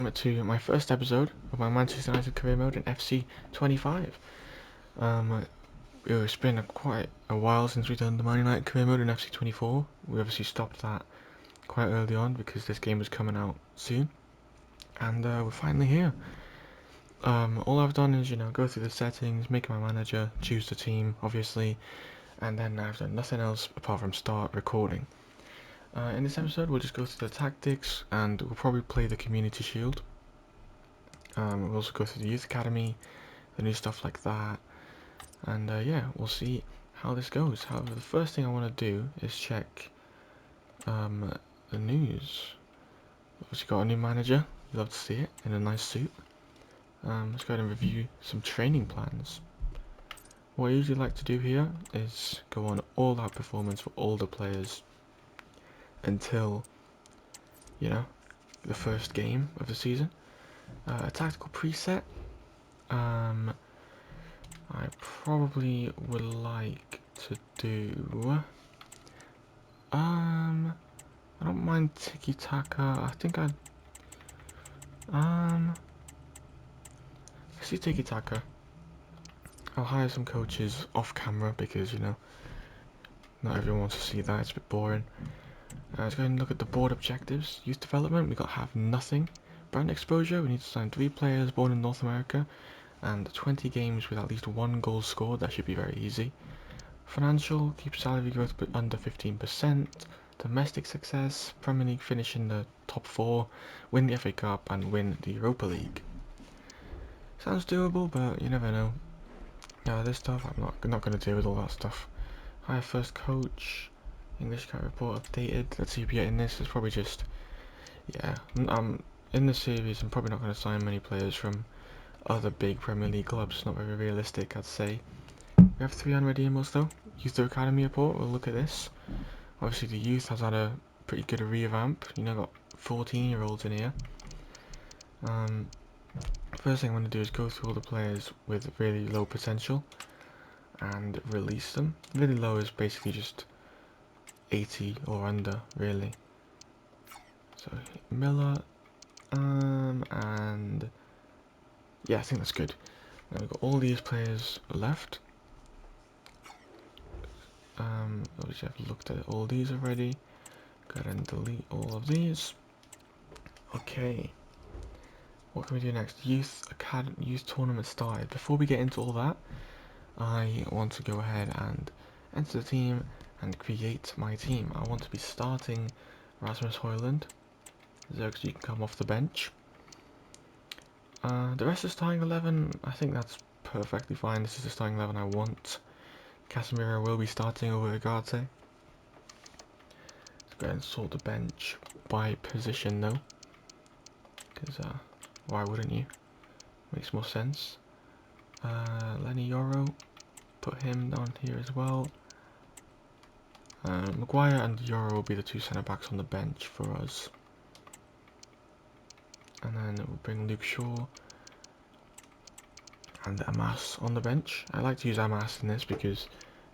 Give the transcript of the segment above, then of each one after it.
To my first episode of my Manchester United career mode in FC 25. It's been quite a while since we've done the Man United career mode in FC 24. We obviously stopped that quite early on because this game was coming out soon, and we're finally here. All I've done is, go through the settings, make my manager, choose the team, obviously, and then I've done nothing else apart from start recording. In this episode, we'll just go through the tactics, and we'll probably play the Community Shield. We'll also go through the Youth Academy, the new stuff like that, and yeah, we'll see how this goes. However, the first thing I want to do is check the news. Obviously got a new manager, you'd love to see it, in a nice suit. Let's go ahead and review some training plans. What I usually like to do here is go on all-out performance for all the players until, the first game of the season. A tactical preset. I probably would like to do. I don't mind tiki taka. I think I'd. Let's do tiki taka. I'll hire some coaches off camera because not everyone wants to see that. It's a bit boring. Let's go ahead and look at the board objectives. Youth development. We got have nothing. Brand exposure. We need to sign 3 players born in North America and 20 games with at least 1 goal scored. That should be very easy. Financial, keep salary growth under 15%. Domestic success, Premier League finish in the top 4, win the FA Cup and win the Europa League. Sounds doable, but you never know. This stuff, I'm not going to deal with all that stuff. Hire first coach, English Cat report updated. Let's see if we get in this. It's probably just, in this series I'm probably not going to sign many players from other big Premier League clubs. Not very realistic, I'd say. We have 3 unredeemables though. Youth Academy report, we'll look at this. Obviously the youth has had a pretty good revamp. Got 14-year-olds in here. First thing I want to do is go through all the players with really low potential and release them. Really low is basically just 80 or under, really. So Miller, and yeah, I think that's good. Now we've got all these players left. Obviously I've looked at all these already. Go ahead and delete all of these. Okay. What can we do next? Youth tournament started. Before we get into all that, I want to go ahead and enter the team and create my team. I want to be starting Rasmus Højlund. Zergs, you can come off the bench. The rest is starting 11. I think that's perfectly fine. This is the starting 11 I want. Casemiro will be starting over Ugarte. Let's go ahead and sort the bench by position though. Because, why wouldn't you? Makes more sense. Lenny Yoro, put him down here as well. Maguire and Yoro will be the 2 centre backs on the bench for us. And then we'll bring Luke Shaw and Amas on the bench. I like to use Amas in this because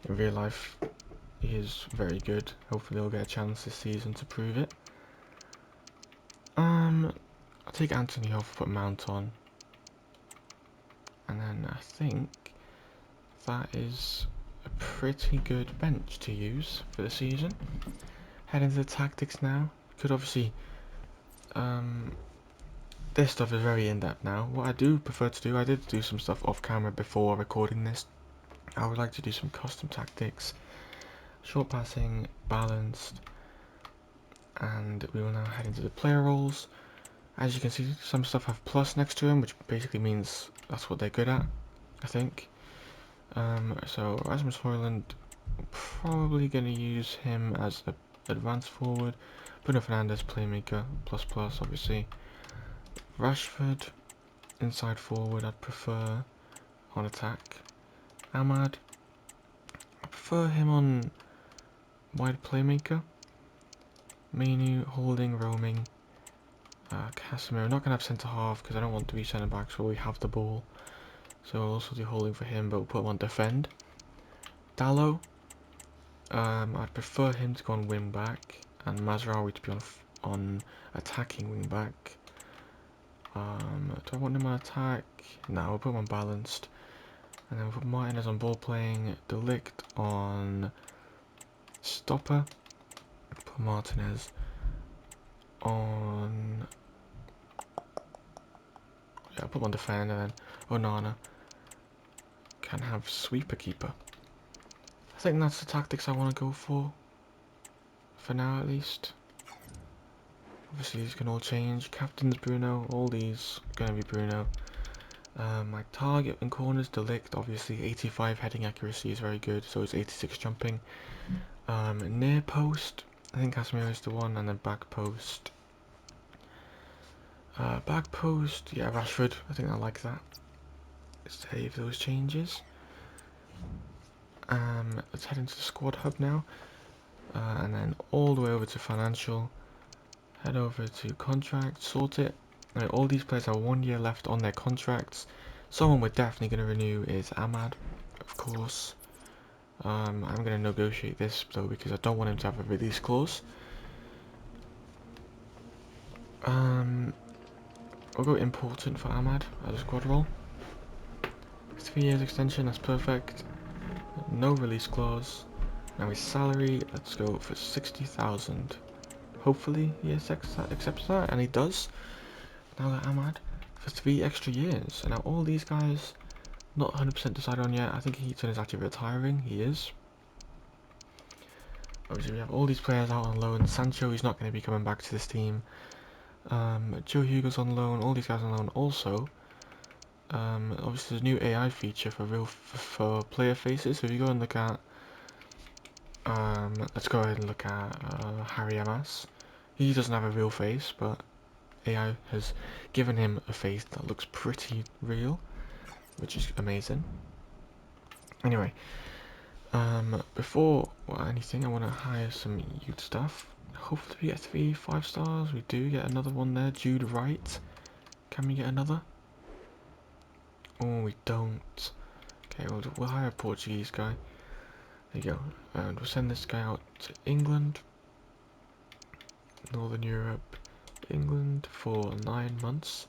in real life he is very good. Hopefully he'll get a chance this season to prove it. I'll take Anthony off, put Mount on. And then I think that is a pretty good bench to use for the season. Head into the tactics now. Could obviously, this stuff is very in-depth now. What I do prefer to do, I did do some stuff off camera before recording this. I would like to do some custom tactics, short passing, balanced, and we will now head into the player roles. As you can see, some stuff have plus next to them, which basically means that's what they're good at, I think. So Rasmus Højlund, probably going to use him as an advanced forward. Bruno Fernandes, playmaker, plus obviously. Rashford, inside forward, I'd prefer on attack. Ahmad, I prefer him on wide playmaker. Menu, holding, roaming. Casemiro, not going to have centre half because I don't want 3 centre backs where we have the ball. So I'll also do holding for him, but we'll put him on defend. Dalot, I'd prefer him to go on wing back and Mazraoui to be on attacking wing back. Do I want him on attack? No, we'll put him on balanced. And then we'll put Martinez on ball playing, Delict on stopper, put Martinez on... Yeah, I'll put him on defender then. Onana can have sweeper keeper. I think that's the tactics I want to go for now at least. Obviously these can all change. Captain's Bruno, all these gonna be Bruno. My target in corners, Delict, obviously 85 heading accuracy is very good, so is 86 jumping. Near post, I think Casemiro is the one, and then back post. Back post, yeah, Rashford, I think I like that. Save those changes. Let's head into the squad hub now. And then all the way over to financial. Head over to contract, sort it. Now, all these players have 1 year left on their contracts. Someone we're definitely going to renew is Ahmad, of course. I'm going to negotiate this though because I don't want him to have a release clause. We'll go important for Ahmad as a squad role. 3 years extension, that's perfect. No release clause. Now his salary, let's go for 60,000. Hopefully he accepts that, and he does. Now that Ahmad for 3 extra years. And now all these guys, not 100% decided on yet. I think Heaton is actually retiring. He is. Obviously we have all these players out on loan. Sancho, he's not going to be coming back to this team. Joe Hugo's on loan. All these guys on loan also. Obviously there's a new AI feature for player faces. So if you go and look at let's go ahead and look at Harry Amas. He doesn't have a real face, but AI has given him a face that looks pretty real, which is amazing. Anyway, before anything, I want to hire some youth staff. Hopefully we get 3 5-stars. We do get another one there, Jude Wright. Can we get another? Oh, we don't. Okay, we'll hire a Portuguese guy. There you go. And we'll send this guy out to England, Northern Europe, England for 9 months.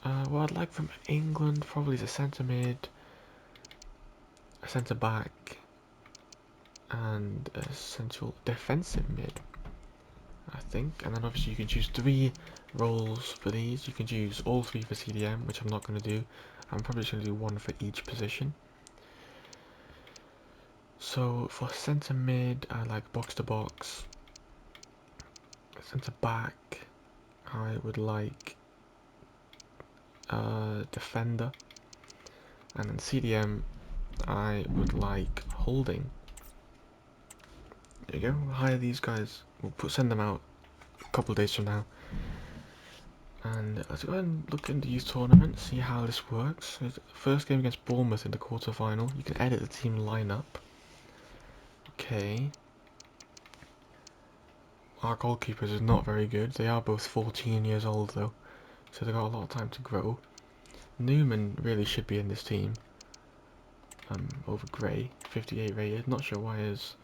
What I'd like from England probably is a centre mid, a centre back, and a central defensive mid, I think. And then obviously you can choose 3 roles for these. You can choose all 3 for CDM, which I'm not going to do. I'm probably just going to do 1 for each position. So for centre mid, I like box to box. Centre back, I would like defender, and then CDM, I would like holding. There you go. We'll hire these guys. We'll send them out a couple of days from now. And let's go ahead and look into youth tournament, see how this works. So first game against Bournemouth in the quarterfinal. You can edit the team lineup. Okay. Our goalkeepers is not very good. They are both 14 years old though, so they've got a lot of time to grow. Newman really should be in this team. Over Gray, 58 rated. Not sure why his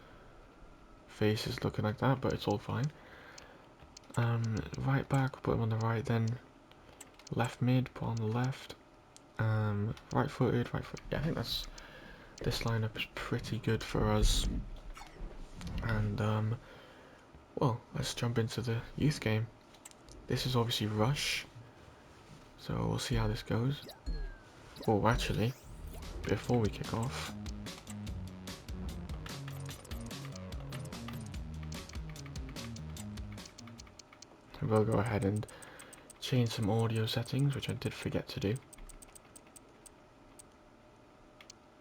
face is looking like that, but it's all fine. Right back, put him on the right then. Left mid, put on the left. Right footed. Yeah, I think this lineup is pretty good for us. And well, let's jump into the youth game. This is obviously Rush, so we'll see how this goes. Oh, actually, before we kick off, we'll go ahead and change some audio settings, which I did forget to do.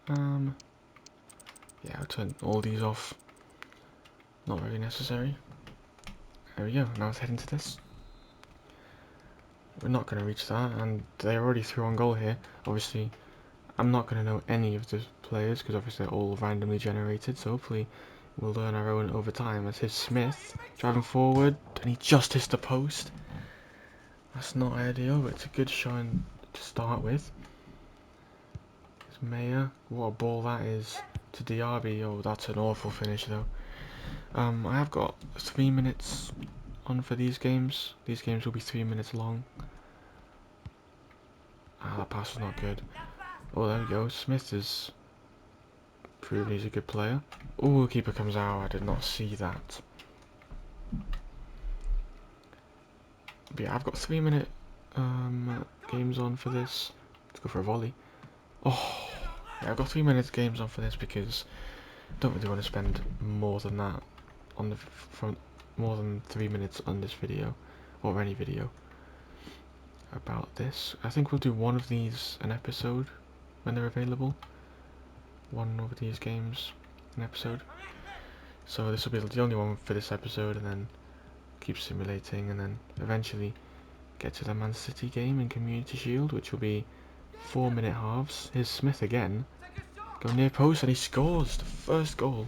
Yeah, I'll turn all these off. Not really necessary. There we go, now let's head into this. We're not going to reach that, and they already threw on goal here. Obviously, I'm not going to know any of the players, because obviously they're all randomly generated, so hopefully we'll learn our own over time. As his Smith, driving forward, and he just hits the post. That's not ideal, but it's a good showing to start with. It's Mayer, what a ball that is to Diaby. Oh, that's an awful finish though. I have got 3 minutes on for these games. These games will be 3 minutes long. pass is not good. Oh, there we go. Smith is proving he's a good player. Oh, the keeper comes out. I did not see that. But yeah, I've got 3-minute games on for this. Let's go for a volley. Oh, yeah, I've got 3 minutes games on for this because I don't really want to spend more than that on more than 3 minutes on this video or any video about this. I think we'll do one of these an episode when they're available. One of these games an episode. So this will be the only one for this episode, and then keep simulating, and then eventually get to the Man City game in Community Shield, which will be 4-minute halves. Here's Smith again. Go near post and he scores the first goal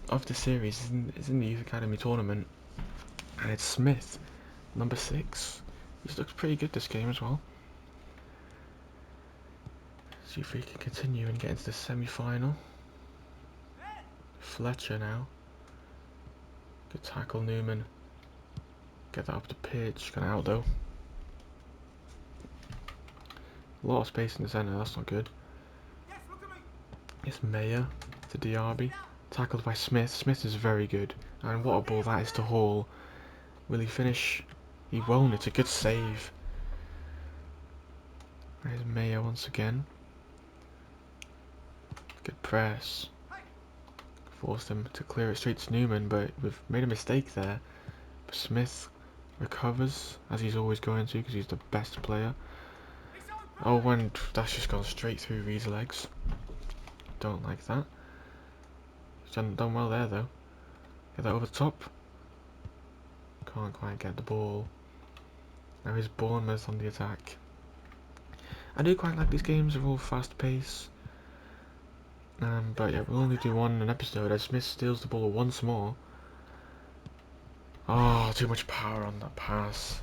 of the series. It's in the Youth Academy tournament, and it's Smith, number 6. This looks pretty good this game as well. See if we can continue and get into the semi-final. Fletcher now. Good tackle, Newman. Get that up the pitch. Gone out though. A lot of space in the centre, that's not good. It's Mayer to Diaby. Tackled by Smith. Smith is very good. And what a ball that is to Hall. Will he finish? He won't. It's a good save. There's Mayer once again. Good press. Forced him to clear it straight to Newman, but we've made a mistake there. Smith recovers, as he's always going to, because he's the best player. Oh, and that's just gone straight through Reed's legs. Don't like that. He's done well there, though. Get that over the top. Can't quite get the ball. Now here's Bournemouth on the attack. I do quite like these games, they're all fast paced. But yeah, we'll only do one an episode as Smith steals the ball once more. Oh, too much power on that pass.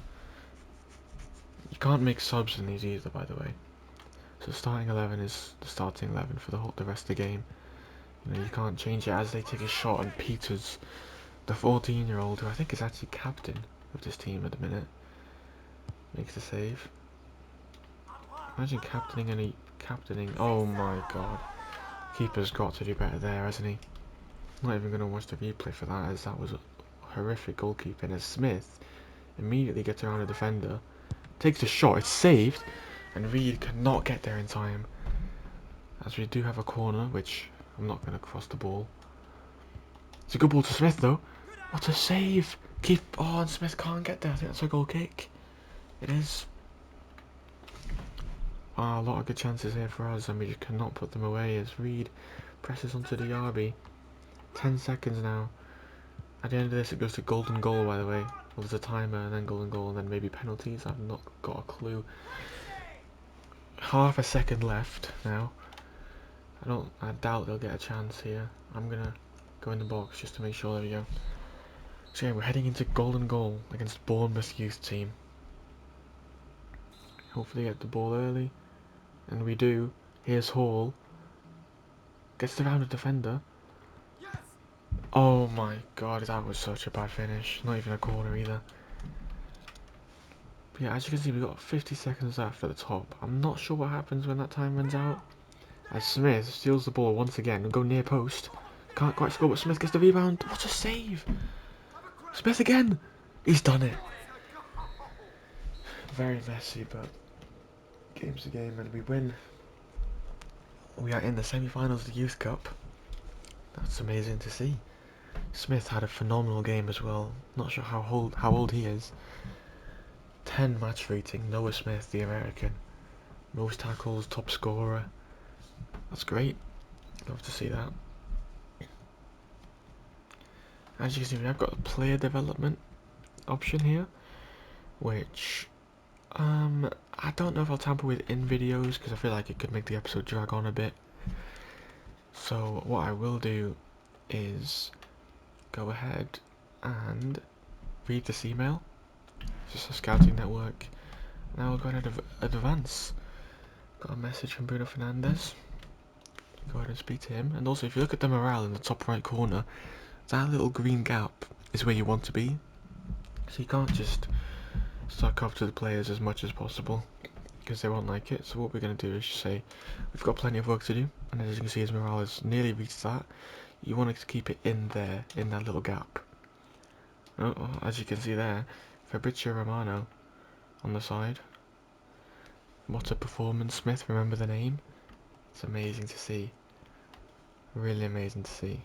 You can't make subs in these either, by the way. So starting 11 is the starting 11 for the rest of the game. You know, you can't change it as they take a shot, and Peters, the 14-year-old, who I think is actually captain of this team at the minute, makes the save. Imagine captaining. Oh my god. Keeper's got to do better there, hasn't he? Not even going to watch the replay for that, as that was a horrific goalkeeping. As Smith immediately gets around a defender, takes a shot, it's saved, and Reed cannot get there in time. As we do have a corner, which I'm not going to cross the ball. It's a good ball to Smith though. What a save! Oh, and Smith can't get there. I think that's a goal kick. It is. A lot of good chances here for us, and we just cannot put them away as Reed presses onto the Derby. 10 seconds now. At the end of this, it goes to golden goal, by the way. Well, there's a timer, and then golden goal, and then maybe penalties. I've not got a clue. Half a second left now. I doubt they'll get a chance here. I'm gonna go in the box just to make sure. There we go. So yeah, we're heading into golden goal against Bournemouth youth team. Hopefully get the ball early. And we do. Here's Hall. Gets around the defender. Yes! Oh my god, that was such a bad finish. Not even a corner either. But yeah, as you can see, we've got 50 seconds left at the top. I'm not sure what happens when that time runs out. As Smith steals the ball once again and go near post. Can't quite score, but Smith gets the rebound. What a save! Smith again! He's done it. Very messy, but game's a game, and we win. We are in the semi-finals of the Youth Cup. That's amazing to see. Smith had a phenomenal game as well. Not sure how old he is. 10 match rating. Noah Smith, the American. Most tackles, top scorer. That's great. Love to see that. As you can see, I've got a player development option here, which I don't know if I'll tamper with in videos because I feel like it could make the episode drag on a bit. So what I will do is go ahead and read this email. It's just a scouting network. Now we'll go ahead and advance. Got a message from Bruno Fernandes. Go ahead and speak to him. And also, if you look at the morale in the top right corner, that little green gap is where you want to be. So you can't just suck up to the players as much as possible. because they won't like it. So what we're going to do is just say we've got plenty of work to do, and as you can see, his morale has nearly reached that. You want to keep it in there, in that little gap. Oh, as you can see there, Fabrizio Romano on the side. What a performance, Smith. Remember the name? It's amazing to see. Really amazing to see.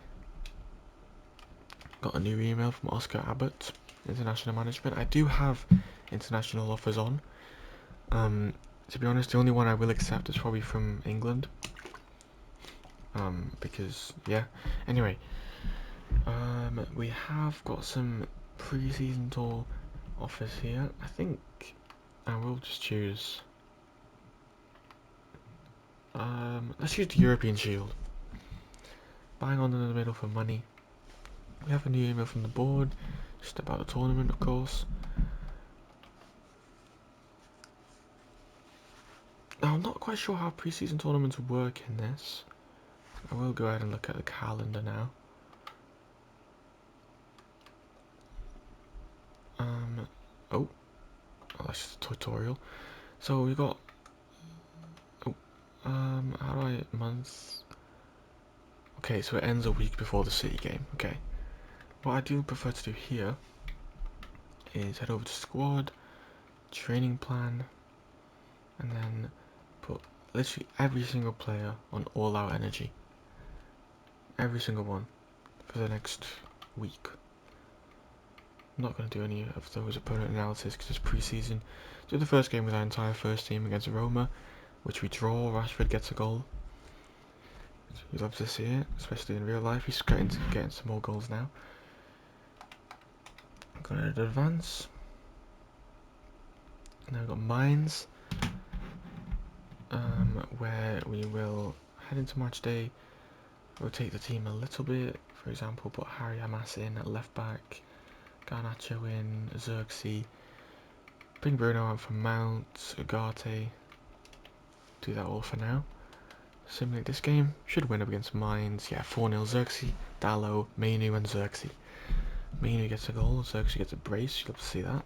Got a new email from Oscar Abbott, international management. I do have international offers on. To be honest, the only one I will accept is probably from England. Because yeah. Anyway, we have got some pre-season tour offers here. I think I will just choose. Let's use the European Shield. Bang on in the middle for money. We have a new email from the board, just about the tournament, of course. Now, I'm not quite sure how pre-season tournaments work in this. I will go ahead and look at the calendar now. Oh, that's just a tutorial. So we got, how do I, month? Okay, so it ends a week before the City game, okay. What I do prefer to do here is head over to squad, training plan, and then put literally every single player on all out energy. Every single one for the next week. I'm not going to do any of those opponent analysis because it's pre-season. Do the first game with our entire first team against Roma, which we draw. Rashford gets a goal. We love to see it, especially in real life. He's getting some more goals now. Going to advance. Now we've got Mines, where we will head into match day, rotate the team a little bit. For example, put Harry Hamas in at left back, Garnacho in, Xerxes. Bring Bruno out from Mount, Ugarte. Do that all for now. Simulate this game. Should win up against Mines. Yeah, 4-0 Xerxes, Dallo, Mainu and Xerxes. Mainu gets a goal, Xerxes gets a brace. You'll love to see that.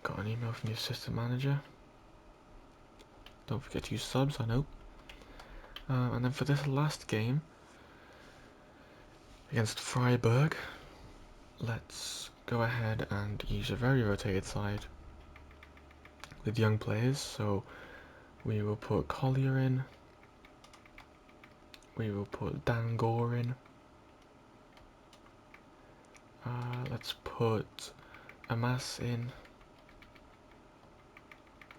Got an email from the assistant manager. Don't forget to use subs, I know. And then for this last game against Freiburg, let's go ahead and use a very rotated side with young players. So we will put Collier in. We will put Dan Gore in. Let's put Amas in.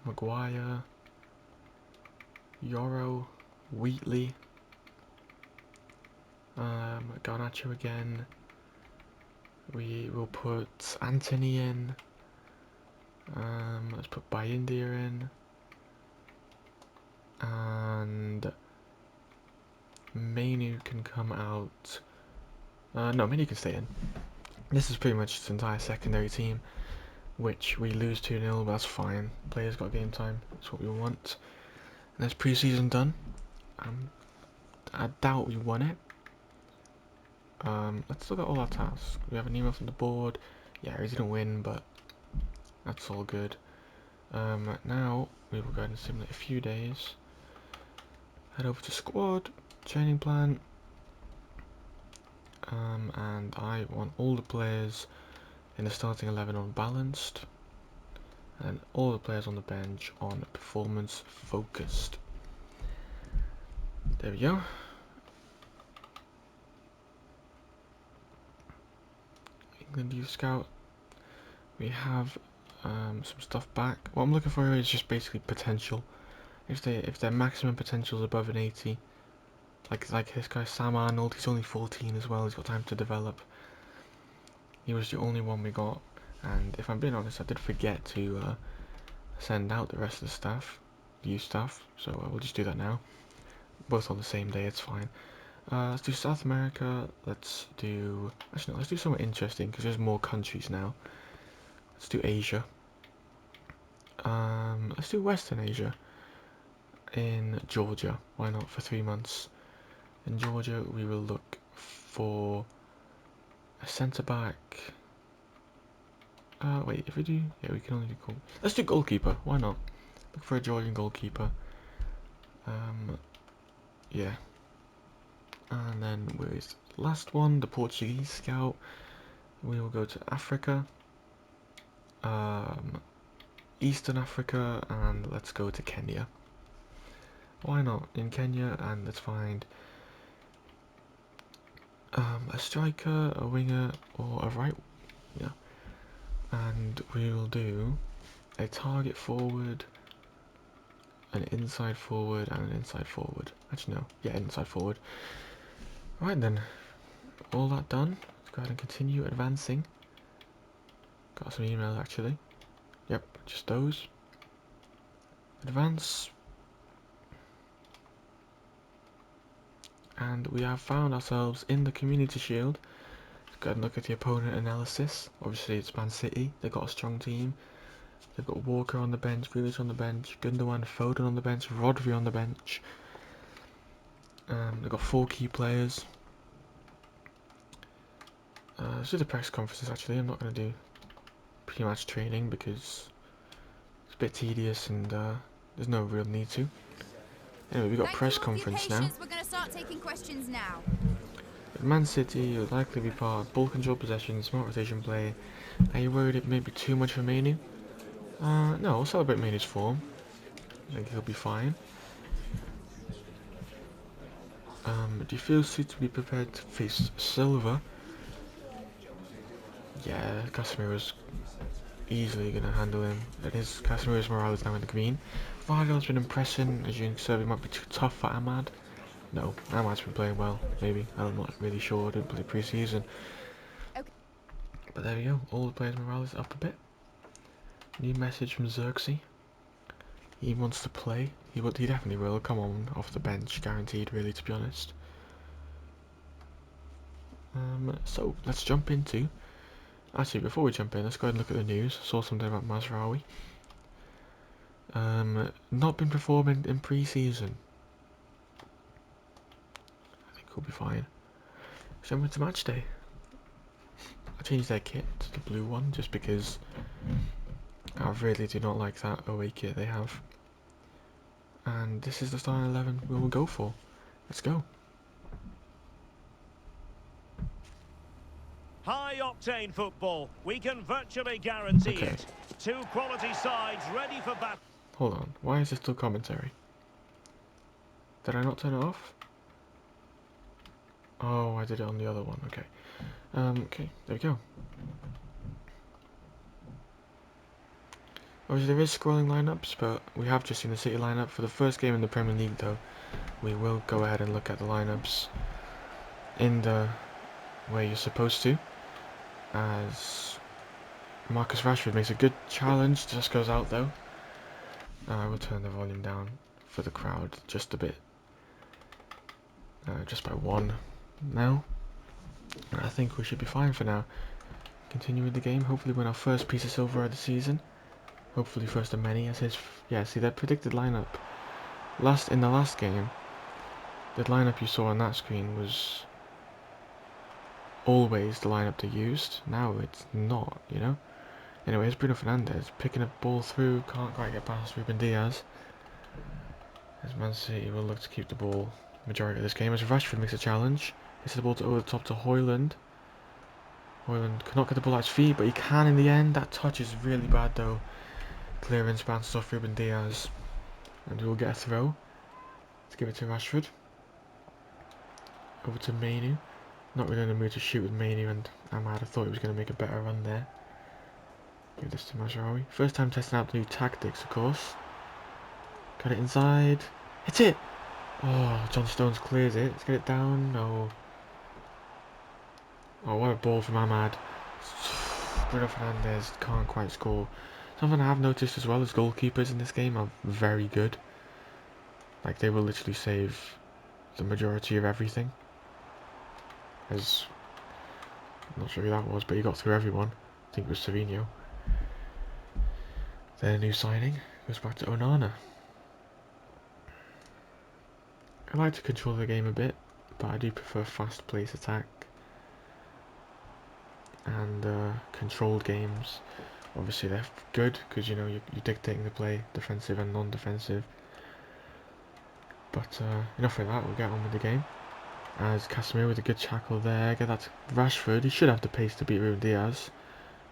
Maguire. Yoro. Wheatley. Garnacho again. We will put Anthony in. Let's put Bayindia in. And Mainu can come out. No, Mainu can stay in. This is pretty much its entire secondary team, which we lose 2-0, but that's fine. Players got game time, that's what we want. And there's pre-season done. I doubt we won it. Let's look at all our tasks. We have an email from the board. Yeah, we didn't win, but that's all good. Now we will go ahead and simulate a few days. Head over to squad, training plan. And I want all the players in the starting 11 on balanced, and all the players on the bench on performance focused. There we go. England Youth Scout. We have some stuff back. What I'm looking for here is just basically potential. If their maximum potential is above an 80, like this guy Sam Arnold, he's only 14 as well. He's got time to develop. He was the only one we got, and if I'm being honest, I did forget to send out the rest of the staff, youth staff. So I will just do that now. Both on the same day, it's fine. Let's do South America. Let's do actually no, let's do something interesting because there's more countries now. Let's do Asia. Let's do Western Asia. In Georgia, why not, for 3 months? In Georgia, we will look for a centre back. Wait, if we do... Yeah, we can only do goal. Let's do goalkeeper. Why not? Look for a Georgian goalkeeper. Yeah. And then where is the last one? The Portuguese scout. We will go to Africa. Eastern Africa, and let's go to Kenya. Why not? In Kenya, and let's find a striker, a winger, or a right. Yeah. And we'll do a target forward, an inside forward, and an inside forward. Actually, no. Yeah, inside forward. Right then. All that done. Let's go ahead and continue advancing. Got some emails actually. Yep, just those. Advance. And we have found ourselves in the Community Shield. Let's go ahead and look at the opponent analysis. Obviously it's Man City. They've got a strong team. They've got Walker on the bench, Grealish on the bench, Gundogan, Foden on the bench, Rodri on the bench. They've got 4 key players. Let's do the press conferences actually. I'm not going to do pre-match training because it's a bit tedious and there's no real need to. Anyway, we've got press conference now. We're going to start taking questions now. Man City will likely be part of ball control possession, smart rotation play. Are you worried it may be too much for Manu? No, we'll celebrate Manu's form. I think he'll be fine. Do you feel suitably prepared to face Silva? Yeah, Casemiro's easily going to handle him. It is Casemiro's morale is now in the green. Vargal's been impressing, as you can say, it might be too tough for Ahmad. No, Ahmad's been playing well, maybe. I'm not really sure, I didn't play pre-season. Okay. But there we go, all the players' morale is up a bit. New message from Xerxes. He wants to play. He definitely will. Come on, off the bench, guaranteed. Really, to be honest. So let's jump into. Actually, before we jump in, let's go ahead and look at the news. Saw something about Mazraoui. Not been performing in pre-season. I think he'll be fine. Jump into match day. I changed their kit to the blue one just because I really do not like that away kit they have. And this is the starting 11 we will go for. Let's go. High octane football. We can virtually guarantee it. 2 quality sides ready for battle. Hold on. Why is this still commentary? Did I not turn it off? Oh, I did it on the other one. Okay. Okay. There we go. Obviously, there is scrolling lineups, but we have just seen the City lineup for the first game in the Premier League. Though, we will go ahead and look at the lineups in the way you're supposed to. As Marcus Rashford makes a good challenge, just goes out though. I will turn the volume down for the crowd just a bit, just by 1 now. And I think we should be fine for now. Continue with the game. Hopefully, win our first piece of silver of the season. Hopefully, first of many. As his, yeah. See that predicted lineup. In the last game, the lineup you saw on that screen was always the lineup they used. Now it's not, you know. Anyway, here's Bruno Fernandes picking a ball through, can't quite get past Ruben Diaz. As Man City will look to keep the ball majority of this game. As Rashford makes a challenge, hits the ball over the top to Højlund. Højlund cannot get the ball at his feet, but he can in the end. That touch is really bad though. Clearance bounces off Ruben Diaz, and we will get a throw. Let's give it to Rashford. Over to Manu. Not really in the mood to shoot with Manu, and Ahmad. I thought he was going to make a better run there. Give this to Mazraoui. First time testing out the new tactics, of course. Got it inside. Hits it! Oh, John Stones clears it. Let's get it down. No. Oh, what a ball from Ahmad. Bruno Fernandes can't quite score. Something I have noticed as well is goalkeepers in this game are very good. Like, they will literally save the majority of everything. As I'm not sure who that was, but he got through everyone. I think it was Savinho. Their new signing goes back to Onana. I like to control the game a bit, but I do prefer fast-paced attack. and controlled games. Obviously they're good because you know you're dictating the play, defensive and non-defensive. But enough of that, we'll get on with the game. As Casemiro with a good tackle there, get that to Rashford. He should have the pace to beat Ruben Diaz.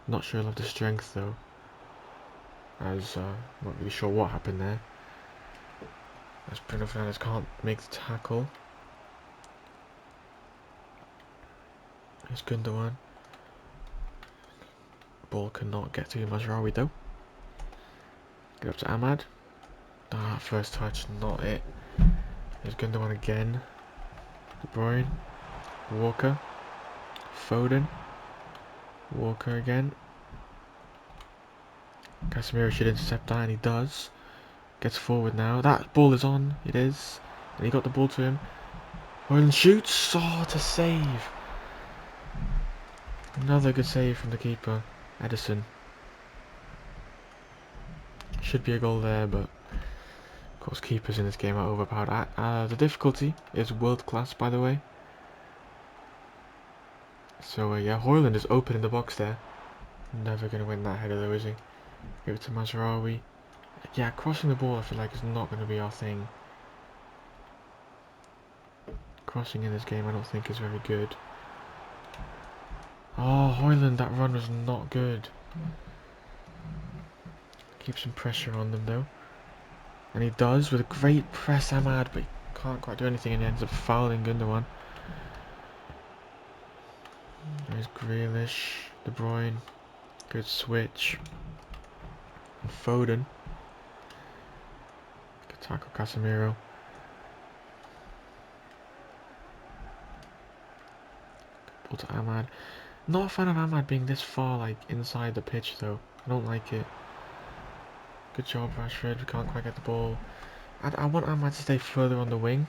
Not sure he'll have the strength though. As not really sure what happened there. As Bruno Fernandes can't make the tackle. Here's Gundogan. Ball cannot get to Mazraoui though. Get up to Ahmad. Ah, first touch, not it. Here's Gundogan again. De Bruyne. Walker. Foden. Walker again. Casemiro should intercept that, and he does. Gets forward now. That ball is on. It is. And he got the ball to him. Højlund shoots. Oh, to save. Another good save from the keeper, Edison. Should be a goal there, but of course keepers in this game are overpowered. The difficulty is world class, by the way. So yeah, Højlund is open in the box there. Never going to win that header though, is he? Give it to Mazraoui. Yeah, crossing the ball I feel like is not going to be our thing. Crossing in this game I don't think is very good. Oh, Højlund, that run was not good. Keep some pressure on them though. And he does with a great press, Ahmad, but he can't quite do anything and he ends up fouling Gundogan. There's Grealish, De Bruyne, good switch. And Foden. Good tackle, Casemiro. Good ball to Ahmad. Not a fan of Ahmad being this far, like, inside the pitch though. I don't like it. Good job, Rashford. We can't quite get the ball. I want Ahmad to stay further on the wing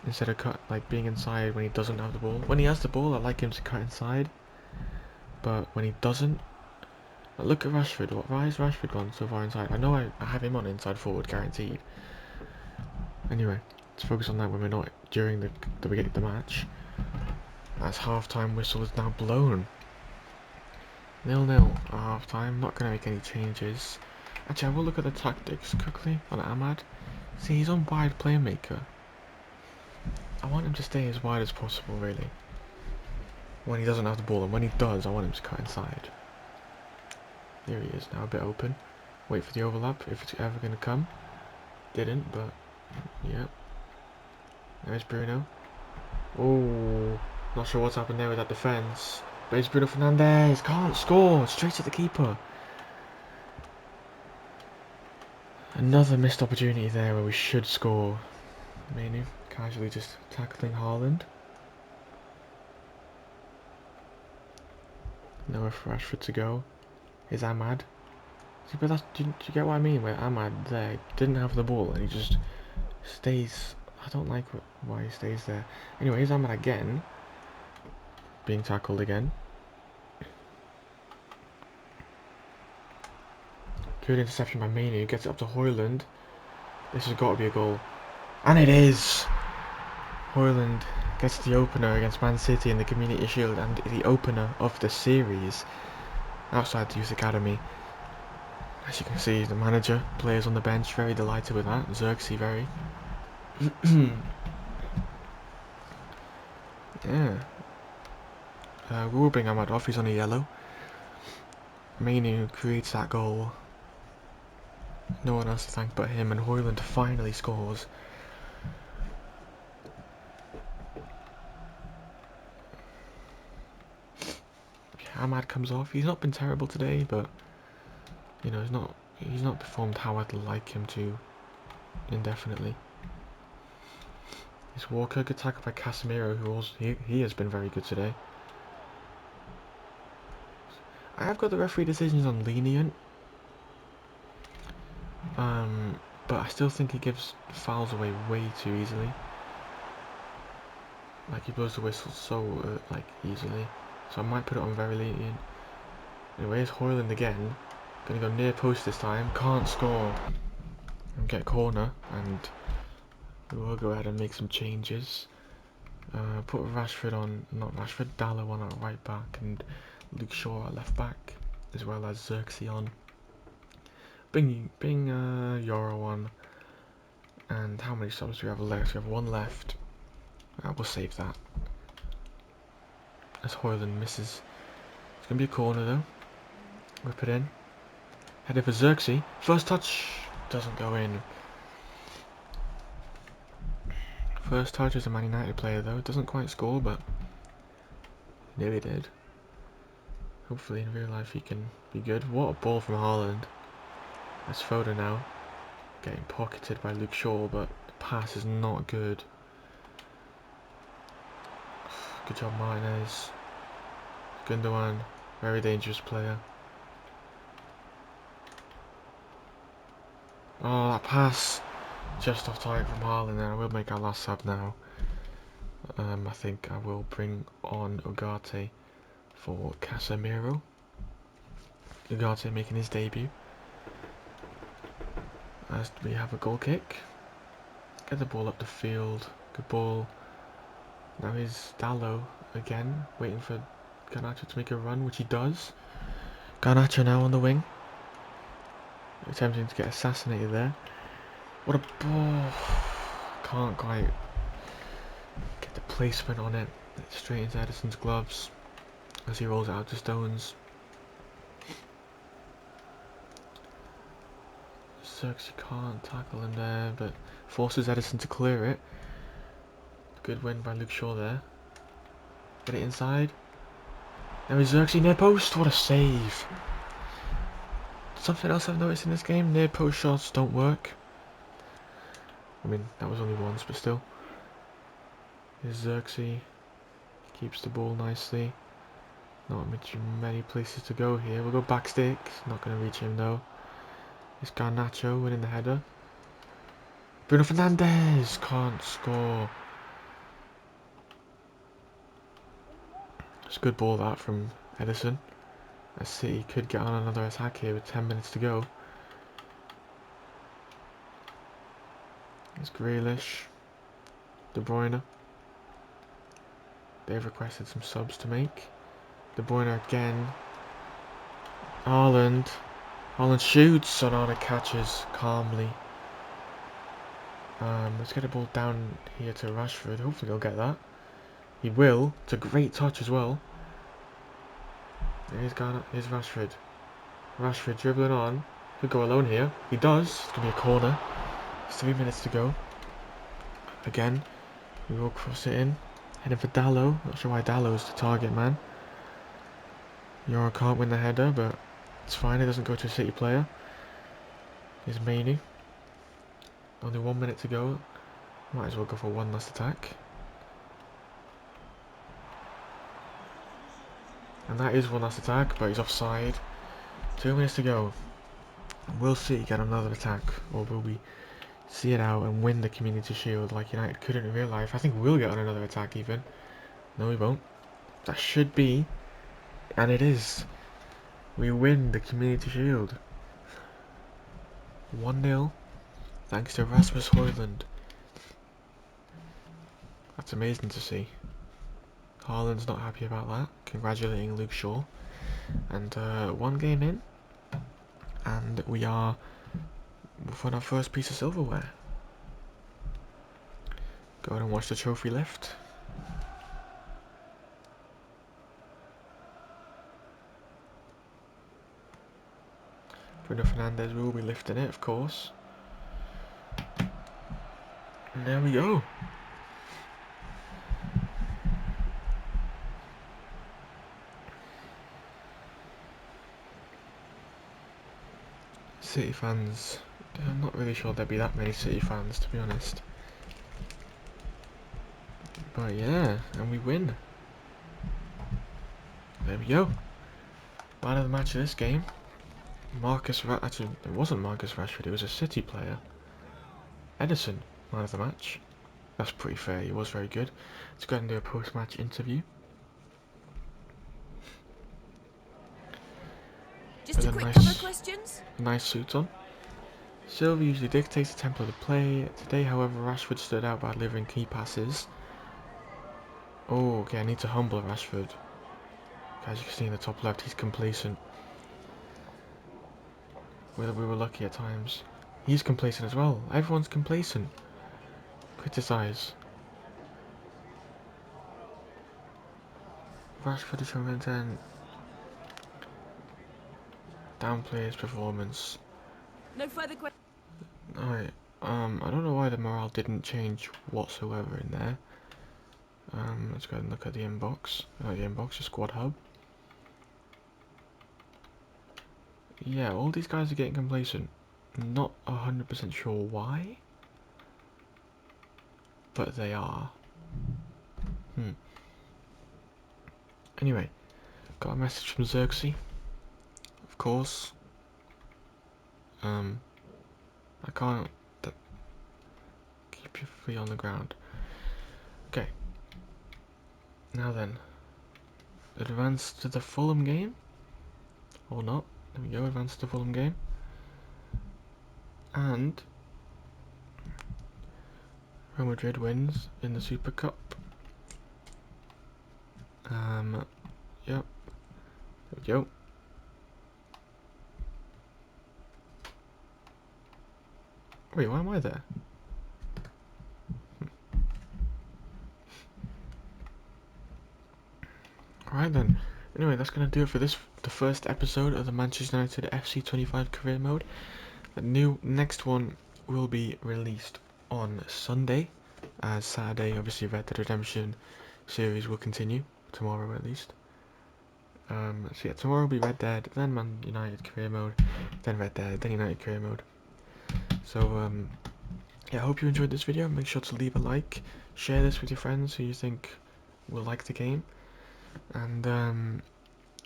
instead of being inside when he doesn't have the ball. When he has the ball, I like him to cut inside. But when he doesn't, look at Rashford. Why has Rashford gone so far inside? I know I have him on inside forward, guaranteed. Anyway, let's focus on that when we're not during the beginning of the match. As half-time whistle is now blown. 0-0 at half-time. Not going to make any changes. Actually, I will look at the tactics quickly on Ahmad. See, he's on wide playmaker. I want him to stay as wide as possible, really. When he doesn't have the ball, and when he does, I want him to cut inside. Here he is now, a bit open. Wait for the overlap, if it's ever going to come. Didn't, but, yeah. There's Bruno. Oh, not sure what's happened there with that defence. But it's Bruno Fernandes, can't score, straight to the keeper. Another missed opportunity there where we should score. Mainoo casually just tackling Haaland. Nowhere for Rashford to go. Here's Ahmad. See, but do you get what I mean? Where Ahmad there didn't have the ball and he just stays. I don't like why he stays there. Anyway, here's Ahmad again. Being tackled again. Good interception by Mainoo. Gets it up to Højlund. This has got to be a goal. And it is! Højlund gets the opener against Man City in the Community Shield and the opener of the series outside the Youth Academy. As you can see, the manager, players on the bench, very delighted with that. Xerxes very. Yeah. We will bring Ahmad off, he's on a yellow. Mainoo creates that goal. No one else to thank but him, and Højlund finally scores. Ahmad comes off. He's not been terrible today, but you know, he's not performed how I'd like him to indefinitely. It's Walker, good tackle by Casemiro, who also he has been very good today. I have got the referee decisions on lenient, but I still think he gives fouls away way too easily. Like he blows the whistle so easily. So I might put it on very lenient. Anyway, it's Højlund again. Gonna go near post this time. Can't score. And get corner. And we'll go ahead and make some changes. Put Rashford on, not Rashford, Dalot on at right back. And Luke Shaw at left back, as well as Xerxes on. Bing Euro on. And how many subs do we have left? We have one left. We'll save that. As Hoyland misses. It's going to be a corner though. Whip it in. Header for Xerxes. First touch. Doesn't go in. First touch as a Man United player though. Doesn't quite score, but nearly did. Hopefully in real life he can be good. What a ball from Haaland. That's Foden now. Getting pocketed by Luke Shaw, but the pass is not good. Good job Martinez. Gundogan. Very dangerous player. Oh, that pass. Just off target from Haaland there. I will make our last sub now. I think I will bring on Ugarte for Casemiro. Ugarte making his debut. As we have a goal kick. Get the ball up the field. Good ball. Now here's Dalot again. Waiting for Garnacho to make a run, which he does. Garnacho now on the wing. Attempting to get assassinated there. What a ball. Can't quite get the placement on it. Straight into Edison's gloves as he rolls it out to Stones. Xerxes can't tackle him there, but forces Edison to clear it. Good win by Luke Shaw there. Get it inside. Now is Xerxes near post. What a save. Something else I've noticed in this game, near post shots don't work. I mean, that was only once, but still. Here's Xerxes. Keeps the ball nicely. Not many places to go here. We'll go back stick. Not going to reach him though. It's Garnacho winning the header. Bruno Fernandes can't score. It's a good ball that from Edison. As City could get on another attack here with 10 minutes to go. It's Grealish. De Bruyne. They've requested some subs to make. De Bruyne again. Haaland. Haaland shoots. Sonata catches calmly. Let's get the ball down here to Rashford. Hopefully he'll get that. He will. It's a great touch as well. Here's Rashford. Rashford dribbling on. Could go alone here. He does. It's going to be a corner. 3 minutes to go. Again. We will cross it in. Heading for Dalot. Not sure why Dalot's the target man. Euro can't win the header, but it's fine. It doesn't go to a City player. Here's Mainoo. Only 1 minute to go. Might as well go for one last attack. And that is one last attack, but he's offside. 2 minutes to go. Will City get another attack, or will we see it out and win the Community Shield like United couldn't in real life? I think we'll get on another attack even. No, we won't. That should be, and it is. We win the Community Shield. 1-0, thanks to Rasmus Højlund. That's amazing to see. Haaland's not happy about that, congratulating Luke Shaw. And one game in, and we are on our first piece of silverware. Go ahead and watch the trophy lift. Bruno Fernandes will be lifting it, of course. And there we go. City fans, I'm not really sure there'd be that many City fans, to be honest. But yeah, and we win. There we go. Man of the match of this game. Actually, it wasn't Marcus Rashford, it was a City player. Edison, man of the match. That's pretty fair, he was very good. Let's go ahead and do a post-match interview. Just a quick couple of questions. Nice suit on. Silva usually dictates the tempo of the play. Today, however, Rashford stood out by delivering key passes. Oh, okay, I need to humble Rashford. As you can see in the top left, he's complacent. We were lucky at times. He's complacent as well. Everyone's complacent. Criticise. Rashford is from intent. Downplay his performance. No further questions. Alright, I don't know why the morale didn't change whatsoever in there. Let's go ahead and look at the inbox. The squad hub. Yeah, all these guys are getting complacent. Not 100% sure why, but they are. Anyway, got a message from Xerxes, of course. I can't keep your feet on the ground. Okay. Now then, advance to the Fulham game, or not? There we go. Advance to the Fulham game, and Real Madrid wins in the Super Cup. Yep. There we go. Wait, why am I there? Alright then. Anyway, that's gonna do it for the first episode of the Manchester United FC 25 career mode. The next one will be released on Sunday. Saturday, obviously, Red Dead Redemption series will continue. Tomorrow, at least. So yeah, tomorrow will be Red Dead, then Man United career mode, then Red Dead, then United career mode. So yeah, I hope you enjoyed this video. Make sure to leave a like, share this with your friends who you think will like the game, and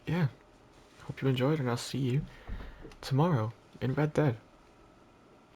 yeah, hope you enjoyed, and I'll see you tomorrow in Red Dead.